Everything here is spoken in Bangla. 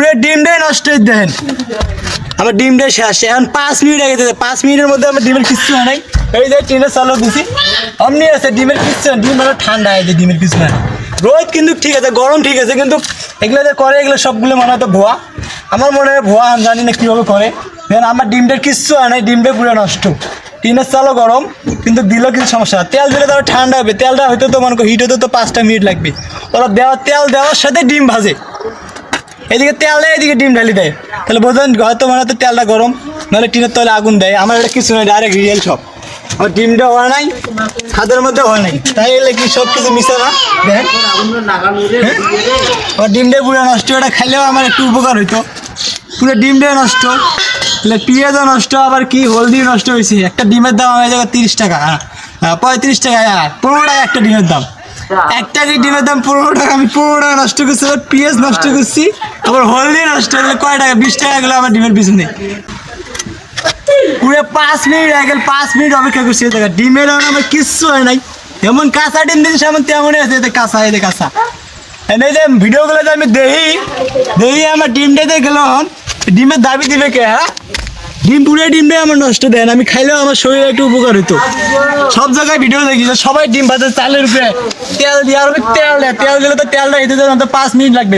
পুরো ডিমটাই নষ্ট হয়ে দেন। আমার ডিমটাই শেষ, এখন 5 মিনিট আগে 5 মিনিটের মধ্যে আমার ডিমের কিচ্ছু হয় নাই। এই যে টিনের চালও দিছি অমনি আছে, ডিমের কিচ্ছু হয়, ডিম মানে ঠান্ডা হয়ে যায়, ডিমের কিছু হয়। রোদ কিন্তু ঠিক আছে, গরম ঠিক আছে, কিন্তু এগুলো যে করে এগুলো সবগুলো মনে হয় তো ভুয়া। আমার মনে হয় ভুয়া, আমি জানি না কীভাবে করে। দেন আমার ডিমটার কিচ্ছু হয় নাই, ডিমটা পুরো নষ্ট। টিনের চালও গরম, কিন্তু দিলেও কিছু সমস্যা। তেল দিলে তো ঠান্ডা হবে, তেলটা হয়তো তো মনে করো হিট হতে তো 5টা মিনিট লাগবে। ওরা তেল দেওয়ার সাথে ডিম ভাজে, এদিকে তেল দেয় এদিকে ডিম ঢালি দেয়, তাহলে বোঝেন হয়তো মনে হতো তেলটা গরম, নাহলে টিনের তলে আগুন দেয়। আমার এটা কিছু নয়, ডাইরেক্ট রিয়েল সব। আমার ডিমটা হওয়া নাই, খাদের মধ্যে হওয়া নাই, তাই এলে কি সব কিছু মিশে না। দেখেন আমার ডিমটা পুরো নষ্ট, এটা খাইলেও আমার একটু উপকার হইতো। পুরো ডিমটা নষ্ট, তাহলে পেঁয়াজও নষ্ট, আবার কি হলদিও নষ্ট হয়েছে। একটা ডিমের দাম হয়ে যাবে 30 টাকা, 35 টাকা, 15 টাকা একটা ডিমের দাম। একটা ডিমের দাম 15 টাকা, আমি 15 টাকা নষ্ট করছি, আবার পেঁয়াজ নষ্ট করছি, আবার হলদি নষ্ট করলে কয় টাকা? 20 টাকা গেলো আমার ডিমের পিছনে। পুরো 5 মিনিট আগে 5 মিনিট অপেক্ষা করছি, ডিমের আমার কিচ্ছু হয় নাই। যেমন কাঁচা ডিম দিয়েছি এমন তেমনই আছে, এতে কাঁচা, এতে কাঁচা। এই যে ভিডিওগুলো যে আমি দেখি আমার ডিমটাতে গেল, ডিমের দাবি দিবে কে? হ্যাঁ, ডিম পুরো ডিমটাই আমার নষ্ট দেন, আমি খাইলেও আমার শরীরে একটু উপকার হইতো। সব জায়গায় ভিডিও দেখি সবাই ডিম ভাজে চালের উপরে তেল দিয়ে, আর তেল দেয়, তেল দিলে তো তেলটা এতে 5 মিনিট লাগবে।